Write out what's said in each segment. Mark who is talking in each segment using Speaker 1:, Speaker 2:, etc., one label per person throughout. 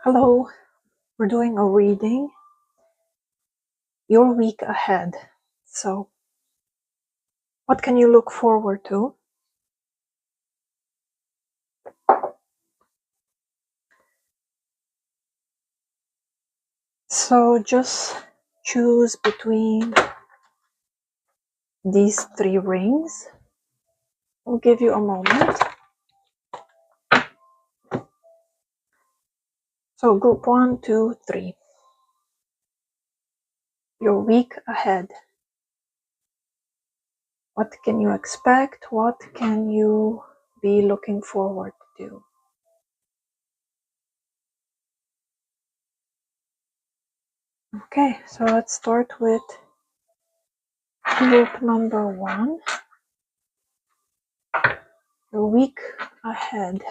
Speaker 1: Hello, we're doing a reading, your week ahead. So, what can you look forward to? So, just choose between these three rings. I'll give you a moment. So, group 1, 2, 3. Your week ahead. What can you expect? What can you be looking forward to? Okay, so let's start with group number 1. Your week ahead.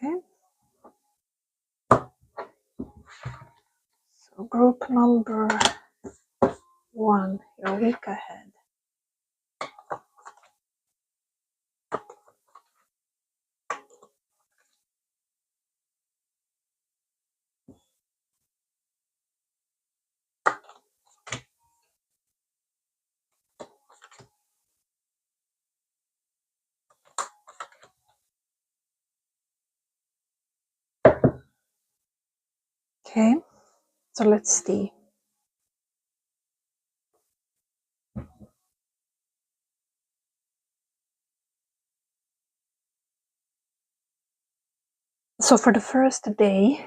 Speaker 1: Okay. So group number 1, your week ahead. Okay, so let's see. So for the first day,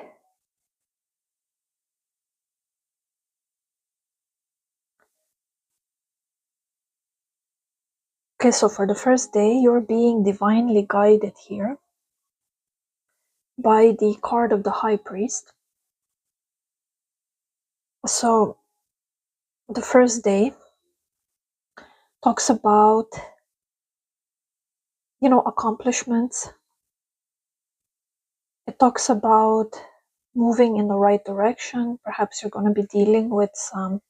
Speaker 1: you're being divinely guided here by the card of the High Priest. So the first day talks about, accomplishments. It talks about moving in the right direction. Perhaps you're going to be dealing with some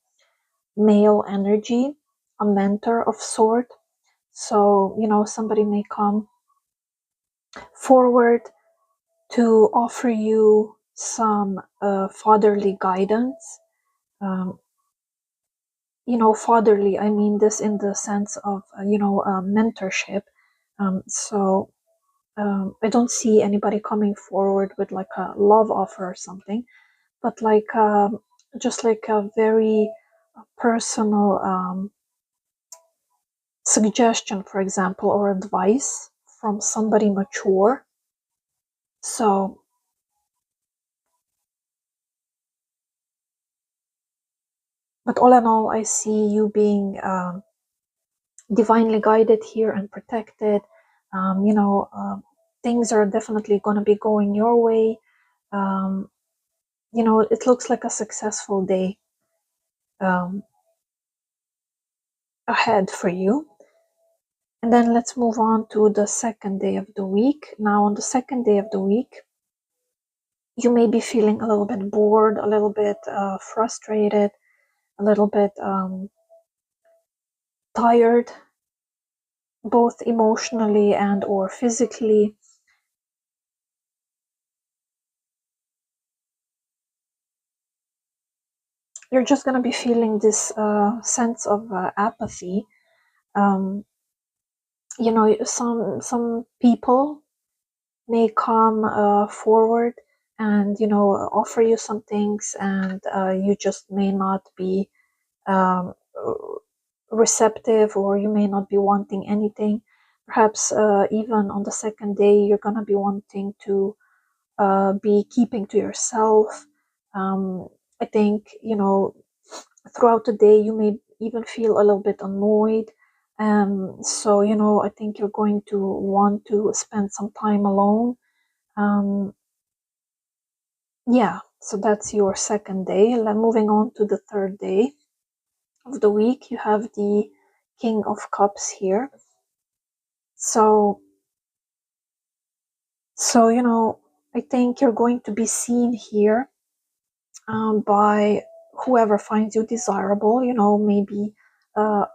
Speaker 1: male energy, a mentor of sort. So, somebody may come forward to offer you some fatherly guidance. Fatherly, I mean this in the sense of, mentorship. I don't see anybody coming forward with like a love offer or something, but like just like a very personal suggestion, for example, or advice from somebody mature. So, but all in all, I see you being divinely guided here and protected. Things are definitely going to be going your way. It looks like a successful day ahead for you. And then let's move on to the second day of the week. Now, on the second day of the week, you may be feeling a little bit bored, a little bit frustrated, a little bit tired, both emotionally and or physically. You're just going to be feeling this sense of apathy. Some people may come forward and offer you some things, and you just may not be um, receptive, or you may not be wanting anything. Perhaps even on the second day, you're going to be wanting to be keeping to yourself. I think, throughout the day, you may even feel a little bit annoyed So, I think you're going to want to spend some time alone. Um, yeah, so that's your second day. And then moving on to the third day of the week, you have the King of Cups here. So, I think you're going to be seen here by whoever finds you desirable, maybe a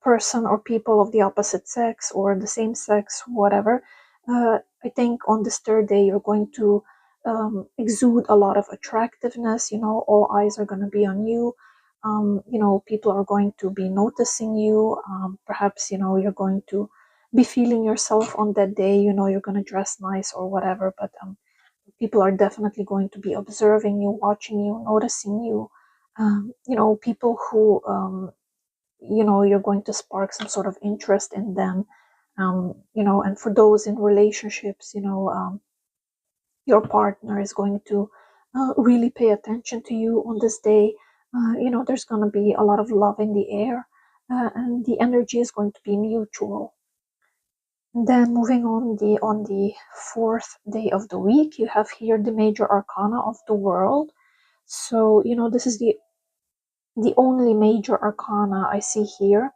Speaker 1: person or people of the opposite sex or the same sex, whatever. I think on this third day, you're going to exude a lot of attractiveness. All eyes are going to be on you. People are going to be noticing you. Perhaps, you're going to be feeling yourself on that day. You're going to dress nice or whatever, but people are definitely going to be observing you, watching you, noticing you. People who you're going to spark some sort of interest in them. And for those in relationships, your partner is going to really pay attention to you on this day. There's going to be a lot of love in the air, and the energy is going to be mutual. And then moving on the fourth day of the week, you have here the major arcana of the world. So, this is the only major arcana I see here.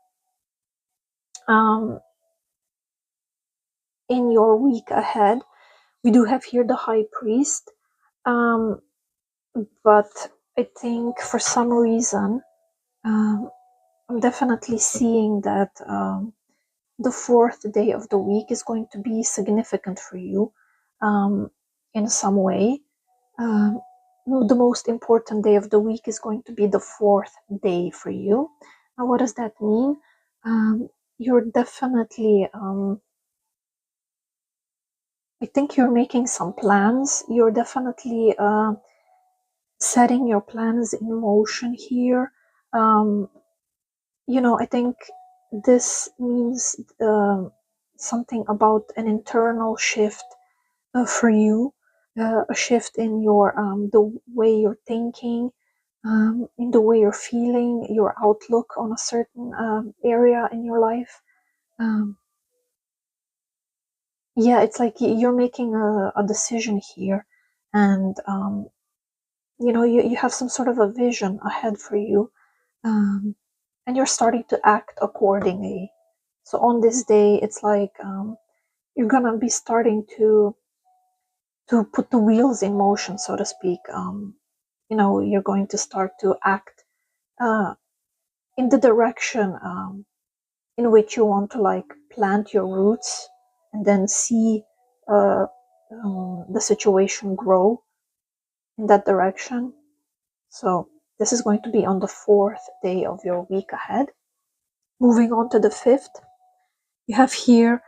Speaker 1: In your week ahead, we do have here the High Priest, um, but I think for some reason, um, I'm definitely seeing that the fourth day of the week is going to be significant for you in some way. Um, the most important day of the week is going to be the fourth day for you. Now, what does that mean? You're definitely, I think you're making some plans. You're definitely setting your plans in motion here. Um, I think this means something about an internal shift for you, a shift in your the way you're thinking, in the way you're feeling, your outlook on a certain area in your life. Um, yeah, it's like you're making a decision here, and you have some sort of a vision ahead for you, and you're starting to act accordingly. So on this day, it's like you're gonna be starting to put the wheels in motion, so to speak. You're going to start to act uh, in the direction in which you want to like plant your roots, and then see uh, the situation grow in that direction. So this is going to be on the fourth day of your week ahead. Moving on to the fifth, you have here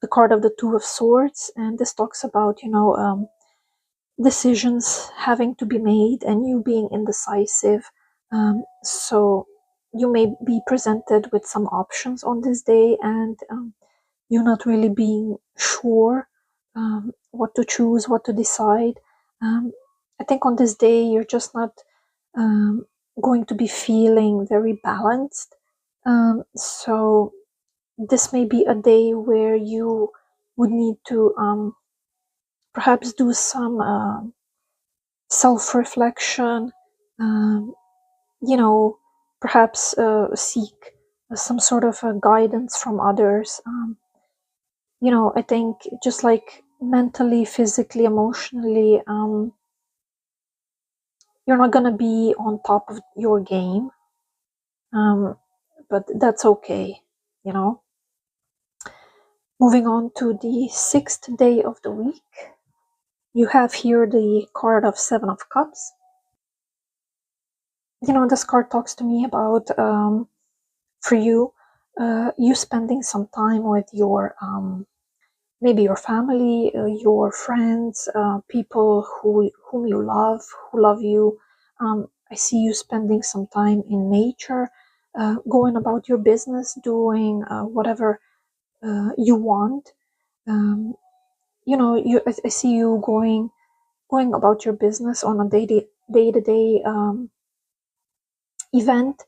Speaker 1: the card of the Two of Swords, and this talks about decisions having to be made and you being indecisive. So you may be presented with some options on this day, and you're not really being sure what to choose, what to decide. I think on this day you're just not um, going to be feeling very balanced. So this may be a day where you would need to perhaps do some self-reflection, um, you know, perhaps seek some sort of guidance from others. I think just like mentally, physically, emotionally, you're not gonna be on top of your game, um, but that's okay, you know. Moving on to the sixth day of the week, you have here the card of Seven of Cups. This card talks to me about for you, you spending some time with your maybe your family, your friends, people whom you love, who love you. I see you spending some time in nature, going about your business, doing whatever you want. Um, I see you going about your business on a day to day event.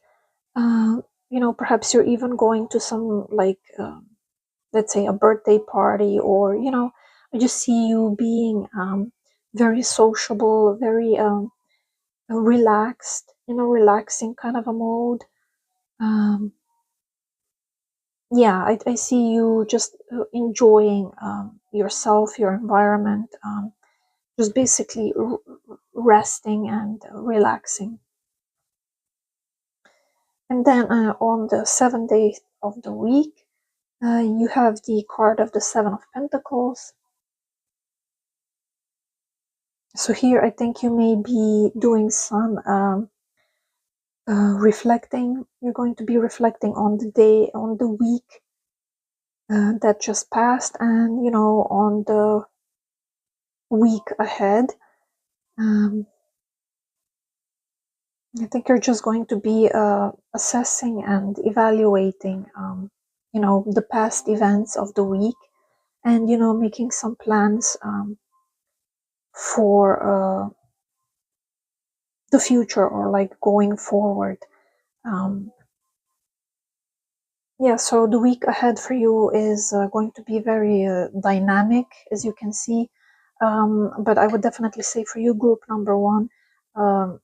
Speaker 1: perhaps you're even going to some, like, let's say a birthday party, or I just see you being very sociable, very relaxed, relaxing kind of a mode. um, yeah, I see you just enjoying yourself, your environment, just basically resting and relaxing. And then on the 7th day of the week, you have the card of the Seven of Pentacles. So here I think you may be doing some reflecting. You're going to be reflecting on the day, on the week that just passed, and on the week ahead. I think you're just going to be assessing and evaluating the past events of the week, and making some plans for the future, or like going forward. um, yeah, so the week ahead for you is going to be very dynamic, as you can see. But I would definitely say for you, group number one, um,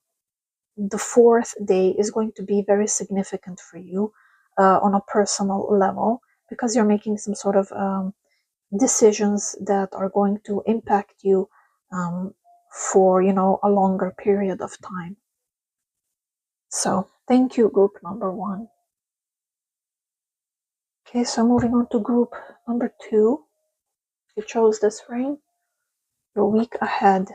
Speaker 1: the 4th day is going to be very significant for you on a personal level, because you're making some sort of decisions that are going to impact you for a longer period of time. So thank you, group number one. Okay, so moving on to group number two. You chose this ring. Your week ahead.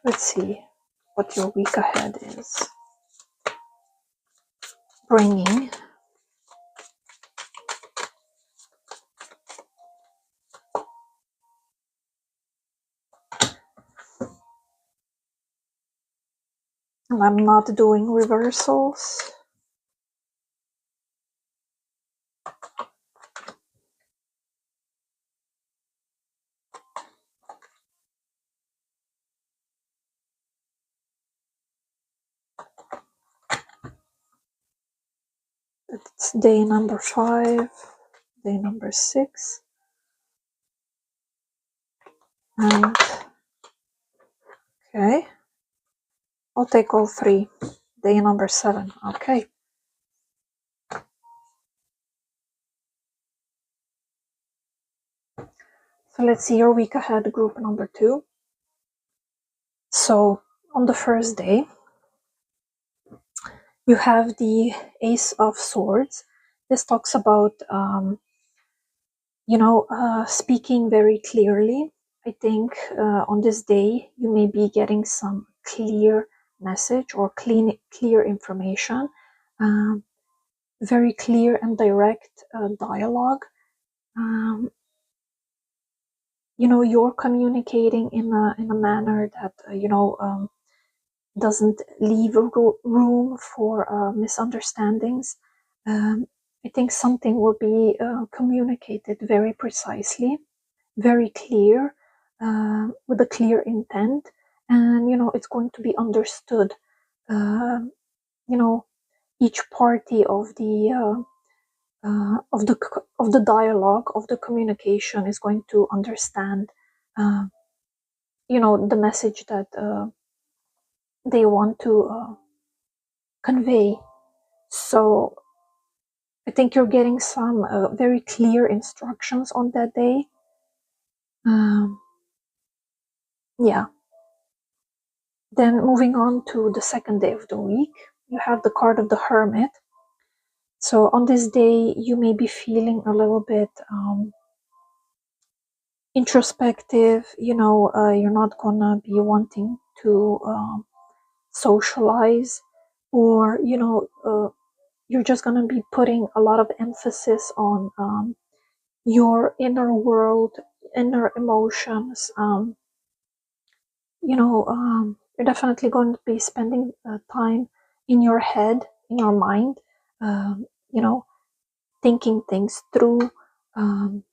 Speaker 1: Let's see what your week ahead is bringing. And I'm not doing reversals. It's day number 5, day number 6, and okay, I'll take all 3. Day number 7. Okay. So let's see your week ahead, group number 2. So on the first day, you have the Ace of Swords. This talks about speaking very clearly. I think on this day you may be getting some clear message or clear information, very clear and direct dialogue. You're communicating in a manner that doesn't leave room for misunderstandings. I think something will be communicated very precisely, very clear, with a clear intent, and it's going to be understood. Uh, you know, each party of the dialogue, of the communication, is going to understand, uh, the message that they want to convey. So I think you're getting some very clear instructions on that day. Yeah. Then moving on to the 2nd day of the week, you have the card of the Hermit. So on this day, you may be feeling a little bit introspective. You're not gonna be wanting to socialize, or you're just gonna be putting a lot of emphasis on your inner world, inner emotions. You're definitely going to be spending time in your head, in your mind, um, you know, thinking things through. Um,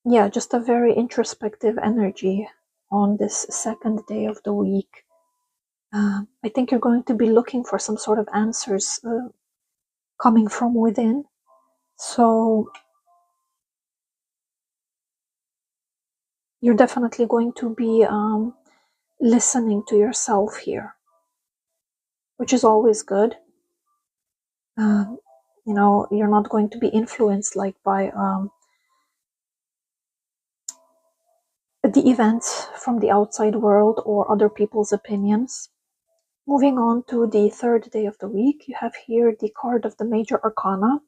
Speaker 1: yeah, just a very introspective energy on this second day of the week. I think you're going to be looking for some sort of answers coming from within. So you're definitely going to be listening to yourself here, which is always good. You know, you're not going to be influenced like by the events from the outside world or other people's opinions. Moving on to the third day of the week, you have here the card of the Major Arcana,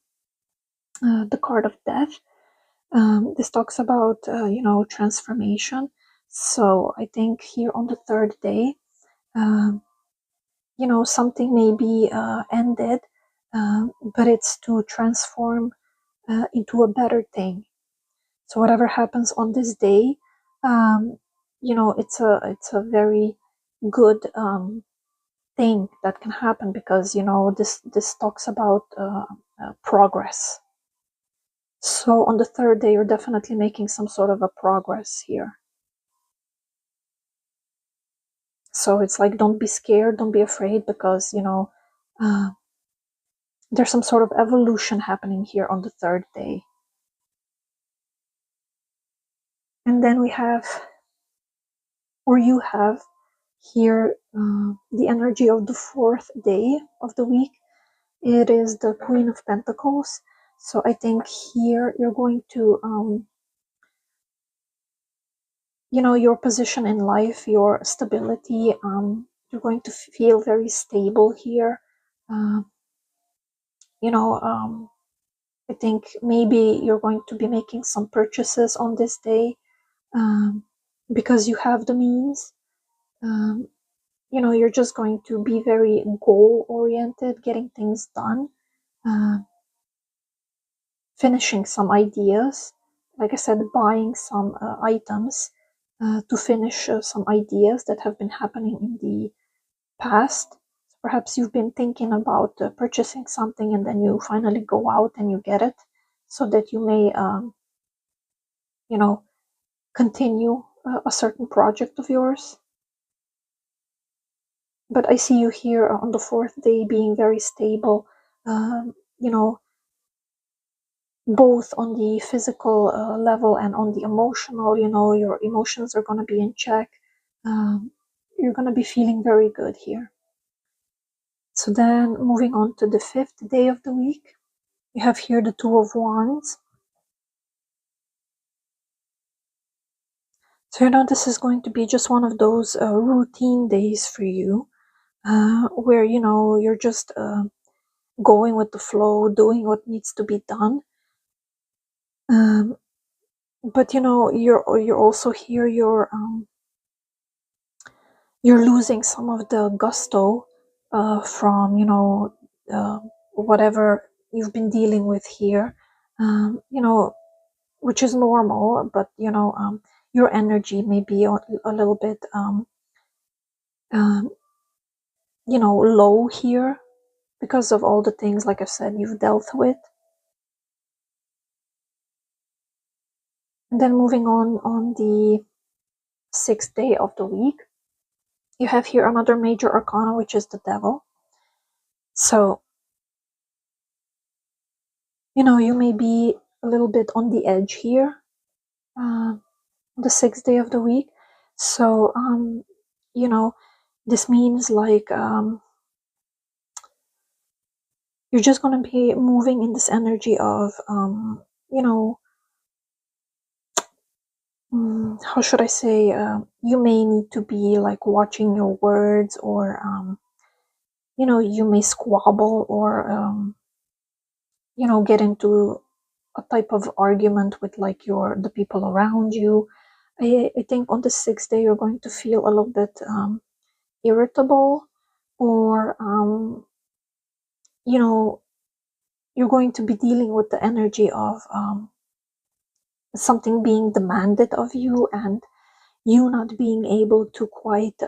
Speaker 1: the card of death. This talks about, you know, transformation. So I think here on the third day, you know, something may be ended, but it's to transform into a better thing. So whatever happens on this day, you know, it's a very good thing that can happen, because you know this talks about progress. So on the third day, you're definitely making some sort of a progress here. So it's like, don't be scared, don't be afraid, because you know there's some sort of evolution happening here on the third day. And then we have, or you have here, the energy of the fourth day of the week. It is the Queen of Pentacles. So I think here you're going to you know, your position in life, your stability, you're going to feel very stable here. You know, I think maybe you're going to be making some purchases on this day, because you have the means. You know, you're just going to be very goal oriented, getting things done, finishing some ideas. Like I said, buying some items to finish some ideas that have been happening in the past. Perhaps you've been thinking about purchasing something, and then you finally go out and you get it, so that you may, you know, continue a certain project of yours. But I see you here on the fourth day being very stable, you know, both on the physical level and on the emotional. You know, your emotions are going to be in check. You're going to be feeling very good here. So then moving on to the fifth day of the week, you have here the Two of Wands. So, you know, this is going to be just one of those routine days for you, where, you know, you're just going with the flow, doing what needs to be done. But, you know, you're also here, you're losing some of the gusto from, you know, whatever you've been dealing with here, you know, which is normal. But, you know, your energy may be a little bit, um, you know, low here, because of all the things, like I said, you've dealt with. And then moving on the sixth day of the week, you have here another major arcana, which is the Devil. So, you know, you may be a little bit on the edge here, the sixth day of the week. So, you know, this means like, you're just going to be moving in this energy of, you know, how should I say, you may need to be like watching your words, or, you know, you may squabble, or, you know, get into a type of argument with like the people around you. I think on the sixth day, you're going to feel a little bit irritable, or, you know, you're going to be dealing with the energy of something being demanded of you, and you not being able to quite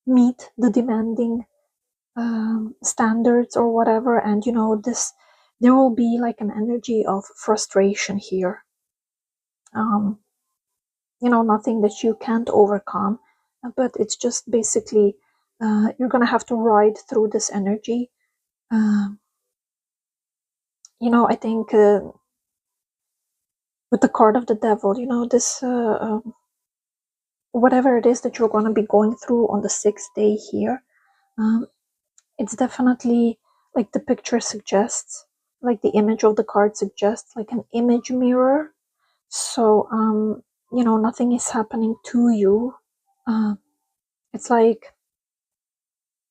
Speaker 1: meet the demanding standards or whatever. And, you know, there will be like an energy of frustration here. nothing that you can't overcome, but it's just basically you're gonna have to ride through this energy. Um, I think with the card of the devil, this whatever it is that you're gonna be going through on the 6th day here, um, it's definitely like the picture suggests, like the image of the card suggests, like an image mirror. So, nothing is happening to you. Uh, it's like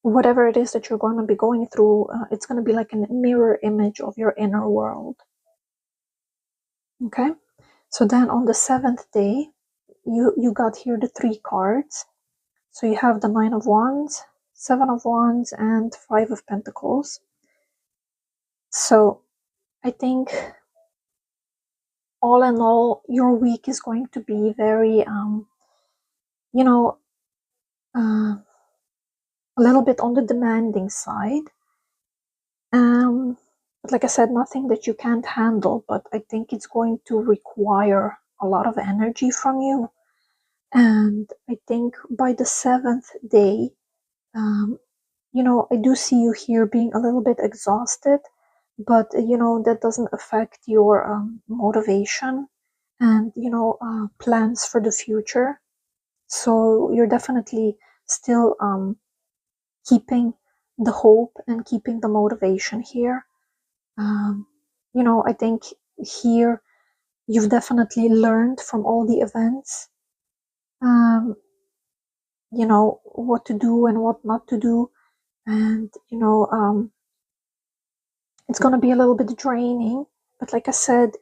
Speaker 1: whatever it is that you're going to be going through, it's going to be like a mirror image of your inner world. Okay. So then on the 7th day, you got here the 3 cards. So you have the 9 of Wands, 7 of Wands, and 5 of Pentacles. So I think all in all, your week is going to be very, you know, uh, a little bit on the demanding side. But like I said, nothing that you can't handle, but I think it's going to require a lot of energy from you. And I think by the 7th day, I do see you here being a little bit exhausted, but that doesn't affect your motivation and plans for the future. So you're definitely still keeping the hope and keeping the motivation here. I think here you've definitely learned from all the events, um, what to do and what not to do. And, it's going to be a little bit draining, but like I said,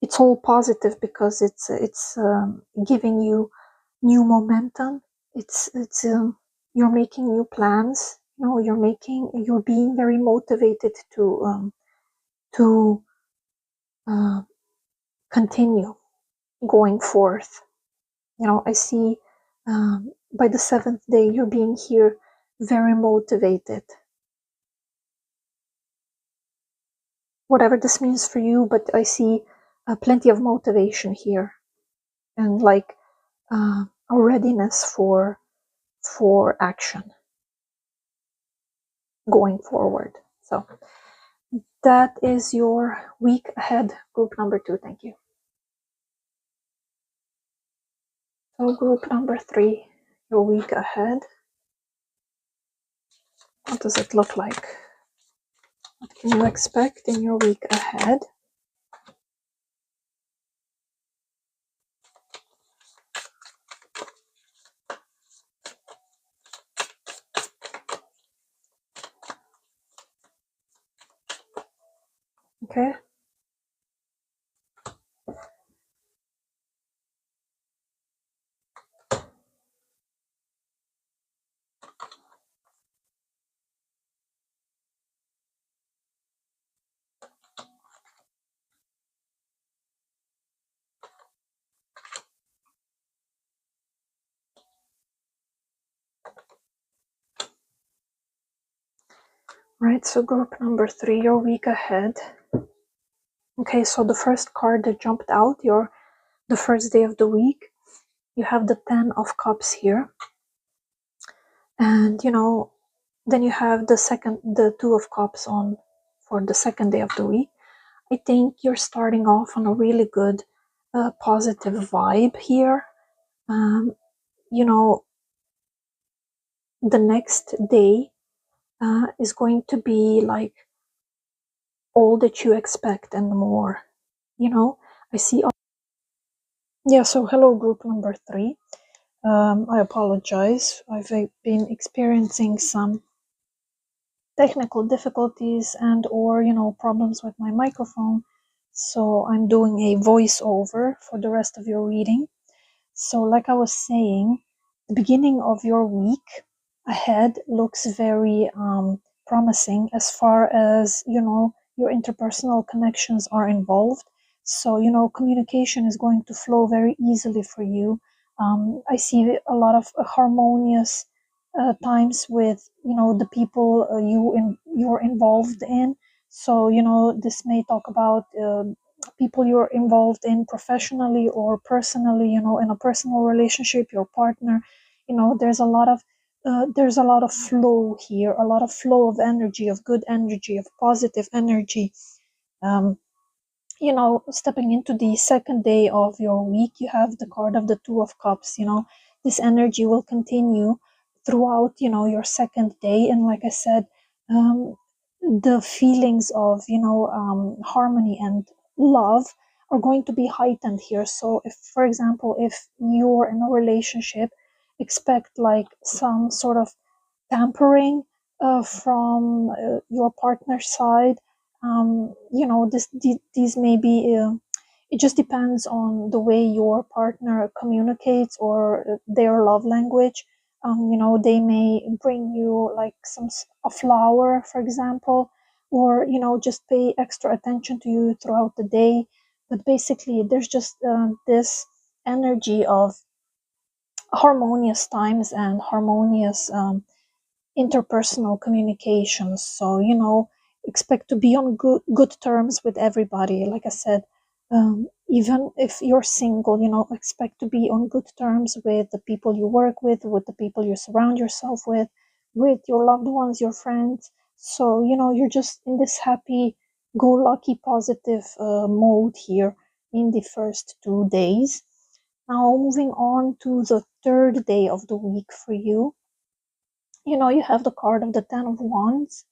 Speaker 1: it's all positive because it's giving you new momentum. It's you're making new plans. You're being very motivated to uh, continue going forth. I see by the 7th day you're being here very motivated. Whatever this means for you, but I see plenty of motivation here and like a readiness for action going forward. So that is your week ahead, group number 2. Thank you. So group number 3, your week ahead. What does it look like? What can you expect in your week ahead? Okay. Right, so group number 3, your week ahead. Okay, so the first card that jumped out, the first day of the week, you have the 10 of Cups here. And, then you have the 2 of Cups on for the second day of the week. I think you're starting off on a really good, positive vibe here. The next day is going to be like all that you expect and more. I see. Yeah, so hello, group number 3. I apologize. I've been experiencing some technical difficulties and or problems with my microphone, so I'm doing a voiceover for the rest of your reading. So like I was saying, the beginning of your week ahead looks very promising as far as your interpersonal connections are involved. So communication is going to flow very easily for you. I see a lot of harmonious times with the people you're involved in. So this may talk about people you're involved in professionally or personally, in a personal relationship, your partner. There's a lot of flow here, a lot of flow of energy, of good energy, of positive energy. um, Stepping into the second day of your week, you have the card of the Two of Cups. This energy will continue throughout, your second day. And like I said, um, the feelings of, harmony and love are going to be heightened here. So if, for example, if you're in a relationship, expect like some sort of pampering from your partner's side. These may be. It just depends on the way your partner communicates or their love language. They may bring you like a flower, for example, or just pay extra attention to you throughout the day. But basically, there's just this energy of harmonious times and harmonious interpersonal communications. So, expect to be on good terms with everybody. Like I said, even if you're single, expect to be on good terms with the people you work with the people you surround yourself with your loved ones, your friends. So, you're just in this happy, go lucky, positive mode here in the first 2 days. Now, moving on to the third day of the week for you, you have the card of the Ten of Wands.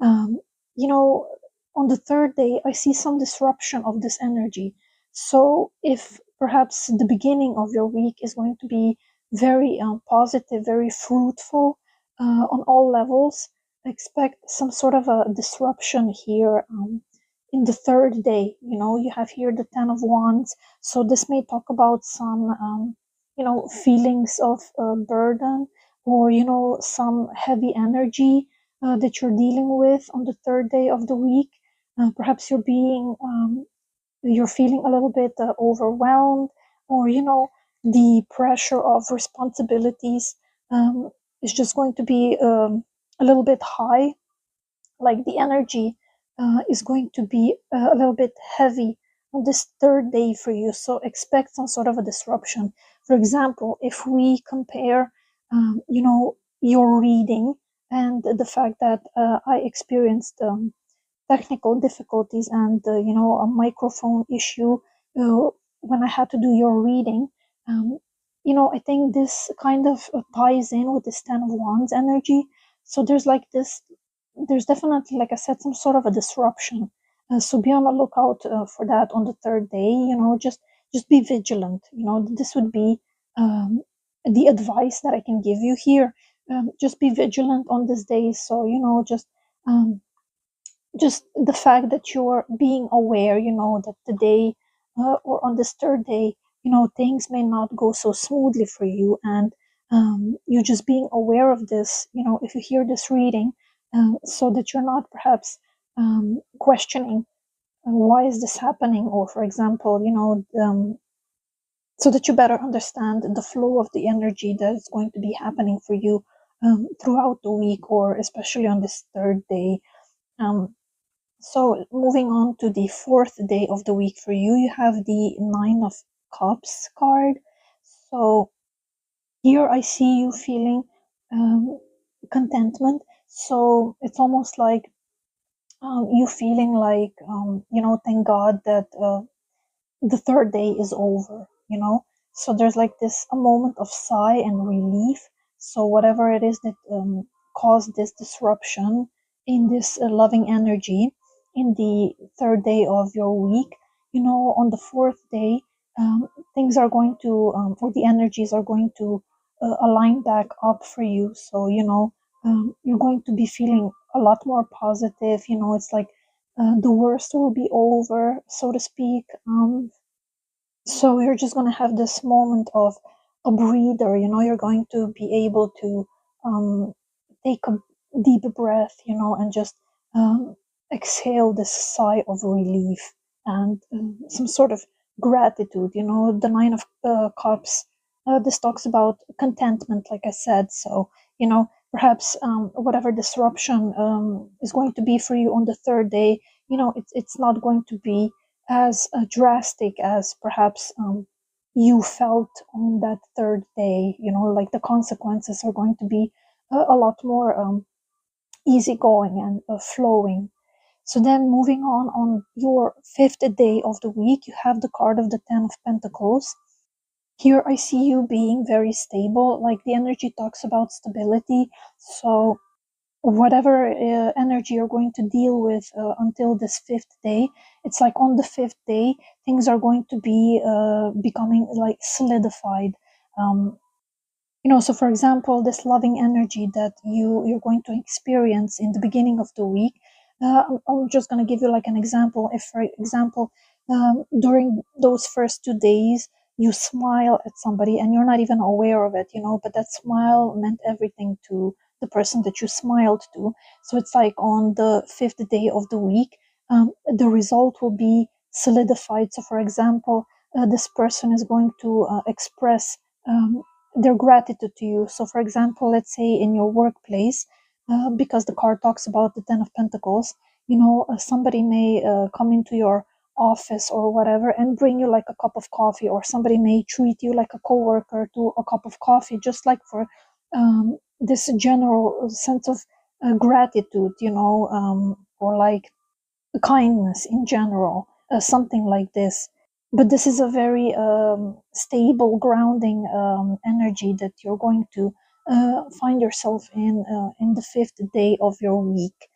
Speaker 1: um, you know, on the third day, I see some disruption of this energy. So, if perhaps the beginning of your week is going to be very positive, very fruitful on all levels, expect some sort of a disruption here in the third day. You have here the Ten of Wands. So, this may talk about some, feelings of burden or, some heavy energy that you're dealing with on the third day of the week. Perhaps you're feeling a little bit overwhelmed, or the pressure of responsibilities is just going to be a little bit high. Like the energy is going to be a little bit heavy on this third day for you. So expect some sort of a disruption. For example, if we compare, your reading and the fact that I experienced technical difficulties and a microphone issue uh, when I had to do your reading. Um, I think this kind of ties in with this Ten of Wands energy. So there's definitely, like I said, some sort of a disruption. So be on the lookout for that on the third day. Just be vigilant. This would be the advice that I can give you here. Just be vigilant on this day. So um, just the fact that you're being aware, that the day or on this third day, things may not go so smoothly for you, and you just being aware of this, if you hear this reading, so that you're not perhaps questioning why is this happening, or for example, so that you better understand the flow of the energy that is going to be happening for you throughout the week, or especially on this third day. Um, so moving on to the fourth day of the week for you, you have the Nine of Cups card. So here I see you feeling um, contentment. So it's almost like you feeling like, thank God that the third day is over. So there's like this a moment of sigh and relief. So whatever it is that caused this disruption in this loving energy in the third day of your week, on the fourth day, things are going to or the energies are going to align back up for you. So you're going to be feeling a lot more positive. It's like the worst will be over, so to speak. So you're just going to have this moment of a breather. You're going to be able to um, take a deep breath, and just um, exhale this sigh of relief and some sort of gratitude. The Nine of Cups, this talks about contentment, like I said. So, perhaps whatever disruption is going to be for you on the third day, it's not going to be as drastic as perhaps you felt on that third day. Like the consequences are going to be a lot more easygoing and flowing. So then moving on your fifth day of the week, you have the card of the Ten of Pentacles. Here I see you being very stable, like the energy talks about stability. So whatever energy you're going to deal with until this fifth day, it's like on the fifth day, things are going to be becoming like solidified. Um, so for example, this loving energy that you're going to experience in the beginning of the week, I'm just going to give you like an example. If for example, during those first 2 days you smile at somebody and you're not even aware of it, but that smile meant everything to the person that you smiled to. So it's like on the fifth day of the week, the result will be solidified. So for example, this person is going to express their gratitude to you. So, for example, let's say in your workplace, because the card talks about the Ten of Pentacles, somebody may come into your office or whatever and bring you like a cup of coffee, or somebody may treat you like a coworker to a cup of coffee, just like for this general sense of gratitude, or like kindness in general, something like this. But this is a very stable, grounding energy that you're going to find yourself in the fifth day of your week.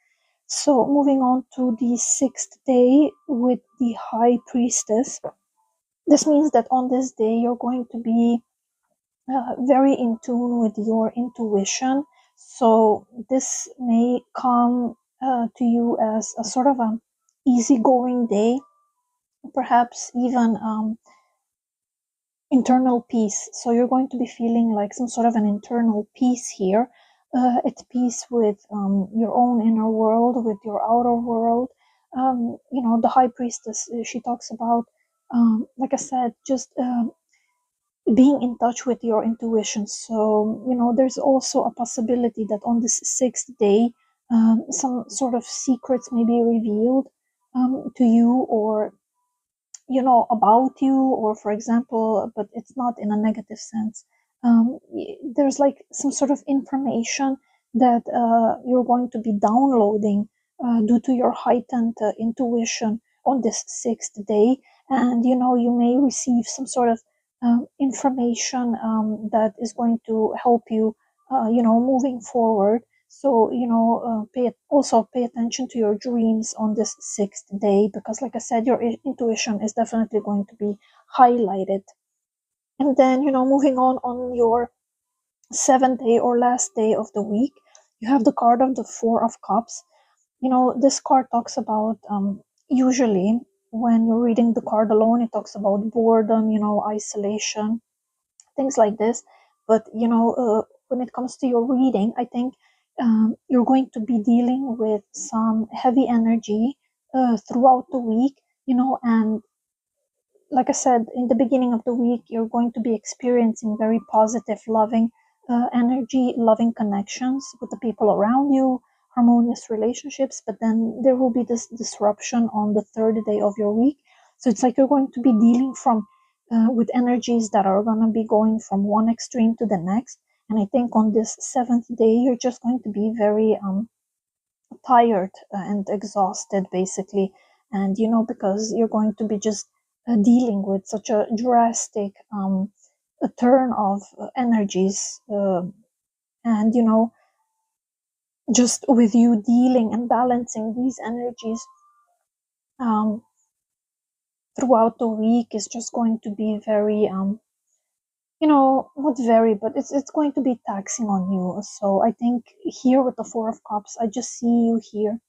Speaker 1: So, moving on to the sixth day with the High Priestess. This means that on this day you're going to be very in tune with your intuition. So this may come to you as a sort of an easygoing day, perhaps even internal peace. So you're going to be feeling like some sort of an internal peace here, at peace with your own inner world, with your outer world. The High Priestess, she talks about, like I said, just being in touch with your intuition. So, there's also a possibility that on this sixth day, some sort of secrets may be revealed to you, or about you, or for example, but it's not in a negative sense. There's like some sort of information that you're going to be downloading due to your heightened intuition on this sixth day. And you may receive some sort of information that is going to help you moving forward. So, also pay attention to your dreams on this sixth day, because, like I said, your intuition is definitely going to be highlighted. And then, moving on your seventh day or last day of the week, you have the card of the Four of Cups. This card talks about, usually when you're reading the card alone, it talks about boredom, isolation, things like this. But when it comes to your reading, I think you're going to be dealing with some heavy energy throughout the week, and like I said, in the beginning of the week, you're going to be experiencing very positive, loving energy, loving connections with the people around you, harmonious relationships. But then there will be this disruption on the third day of your week. So it's like you're going to be dealing from with energies that are going to be going from one extreme to the next. And I think on this seventh day, you're just going to be very tired and exhausted, basically. And because you're going to be just dealing with such a drastic a turn of energies, and just with you dealing and balancing these energies um, throughout the week is just going to be very not very, but it's going to be taxing on you. So I think here with the Four of Cups, I just see you here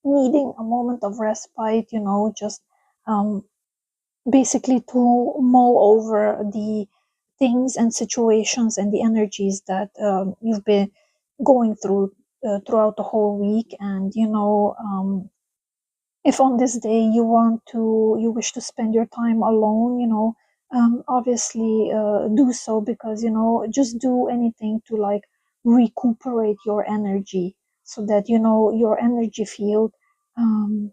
Speaker 1: needing a moment of respite, just um, basically to mull over the things and situations and the energies that you've been going through throughout the whole week. And if on this day you wish to spend your time alone, obviously do so, because just do anything to like recuperate your energy, so that your energy field um,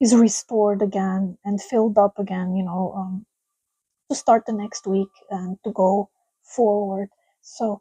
Speaker 1: is restored again and filled up again, to start the next week and to go forward. So